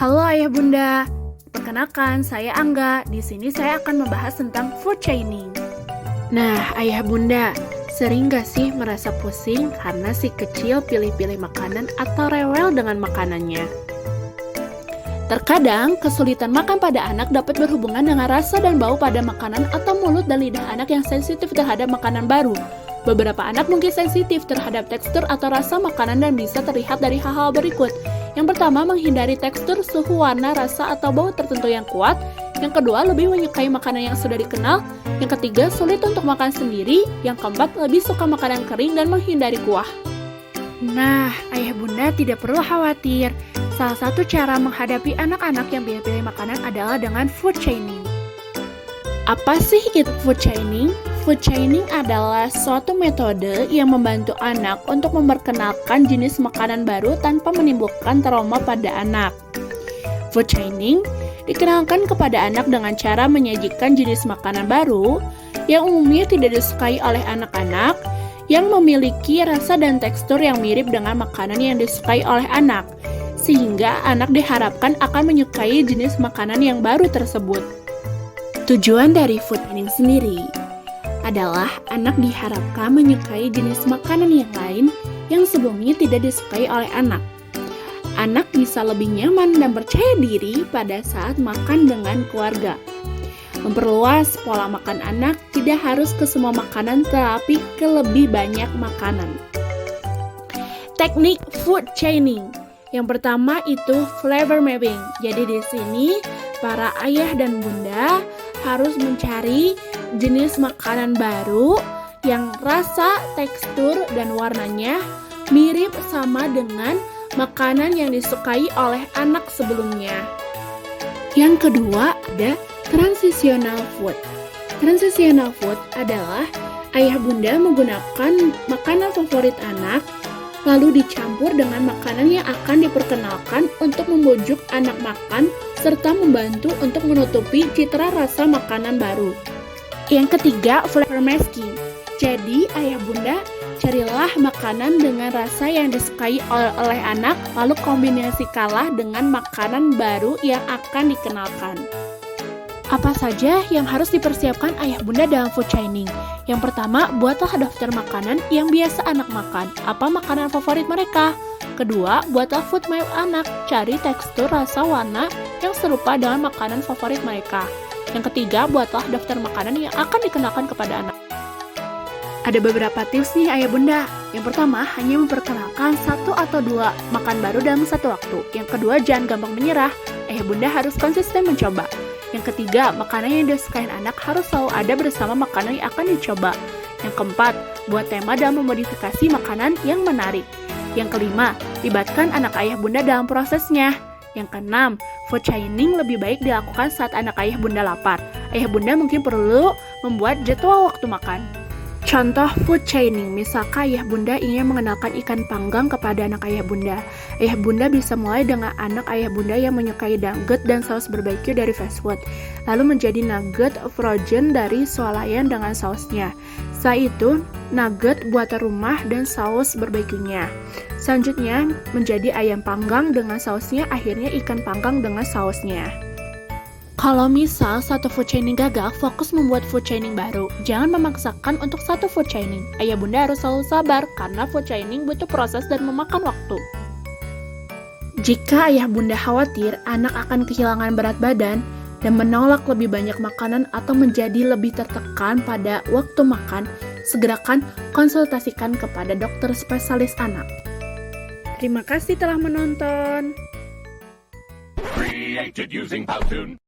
Halo Ayah Bunda, perkenalkan saya Angga. Di sini saya akan membahas tentang food chaining. Nah, Ayah Bunda, sering gak sih merasa pusing karena si kecil pilih-pilih makanan atau rewel dengan makanannya? Terkadang, kesulitan makan pada anak dapat berhubungan dengan rasa dan bau pada makanan atau mulut dan lidah anak yang sensitif terhadap makanan baru. Beberapa anak mungkin sensitif terhadap tekstur atau rasa makanan dan bisa terlihat dari hal-hal berikut. Yang pertama, menghindari tekstur, suhu, warna, rasa, atau bau tertentu yang kuat. Yang kedua, lebih menyukai makanan yang sudah dikenal. Yang ketiga, sulit untuk makan sendiri. Yang keempat, lebih suka makanan kering dan menghindari kuah. Nah, Ayah Bunda tidak perlu khawatir. Salah satu cara menghadapi anak-anak yang pilih-pilih makanan adalah dengan food chaining. Apa sih itu food chaining? Food chaining adalah suatu metode yang membantu anak untuk memperkenalkan jenis makanan baru tanpa menimbulkan trauma pada anak. Food chaining dikenalkan kepada anak dengan cara menyajikan jenis makanan baru yang umumnya tidak disukai oleh anak-anak, yang memiliki rasa dan tekstur yang mirip dengan makanan yang disukai oleh anak, sehingga anak diharapkan akan menyukai jenis makanan yang baru tersebut. Tujuan dari food chaining sendiri adalah anak diharapkan menyukai jenis makanan yang lain yang sebelumnya tidak disukai oleh anak. Anak bisa lebih nyaman dan percaya diri pada saat makan dengan keluarga. Memperluas pola makan anak tidak harus ke semua makanan tetapi ke lebih banyak makanan. Teknik food chaining. Yang pertama itu flavor mapping. Jadi di sini para ayah dan bunda harus mencari jenis makanan baru yang rasa, tekstur, dan warnanya mirip sama dengan makanan yang disukai oleh anak sebelumnya. Yang kedua ada transitional food. Transitional food adalah ayah bunda menggunakan makanan favorit anak lalu dicampur dengan makanan yang akan diperkenalkan untuk membujuk anak makan serta membantu untuk menutupi citra rasa makanan baru. Yang ketiga, flavor masking. Jadi, ayah bunda carilah makanan dengan rasa yang disukai oleh anak lalu kombinasikanlah dengan makanan baru yang akan dikenalkan. Apa saja yang harus dipersiapkan ayah bunda dalam food chaining? Yang pertama, buatlah daftar makanan yang biasa anak makan. Apa makanan favorit mereka? Kedua, buatlah food map anak. Cari tekstur, rasa, warna yang serupa dengan makanan favorit mereka. Yang ketiga, buatlah daftar makanan yang akan dikenalkan kepada anak. Ada beberapa tips nih ayah bunda. Yang pertama, hanya memperkenalkan 1 atau 2 makan baru dalam satu waktu. Yang kedua, jangan gampang menyerah. Ayah bunda harus konsisten mencoba. Yang ketiga, makanan yang disukai anak harus selalu ada bersama makanan yang akan dicoba. Yang keempat, buat tema dan memodifikasi makanan yang menarik. Yang kelima, libatkan anak ayah bunda dalam prosesnya. Yang keenam, food chaining lebih baik dilakukan saat anak ayah bunda lapar. Ayah bunda mungkin perlu membuat jadwal waktu makan. Contoh food chaining, misalkan ayah bunda ingin mengenalkan ikan panggang kepada anak ayah bunda. Ayah bunda bisa mulai dengan anak ayah bunda yang menyukai nugget dan saus barbeque dari fast food, lalu menjadi nugget frozen dari swalayan dengan sausnya. Setelah itu, nugget buatan rumah dan saus barbeque-nya. Selanjutnya, menjadi ayam panggang dengan sausnya, akhirnya ikan panggang dengan sausnya. Kalau misal satu food chaining gagal, fokus membuat food chaining baru. Jangan memaksakan untuk satu food chaining. Ayah bunda harus selalu sabar, karena food chaining butuh proses dan memakan waktu. Jika ayah bunda khawatir anak akan kehilangan berat badan dan menolak lebih banyak makanan atau menjadi lebih tertekan pada waktu makan, segerakan konsultasikan kepada dokter spesialis anak. Terima kasih telah menonton. Created using Powtoon.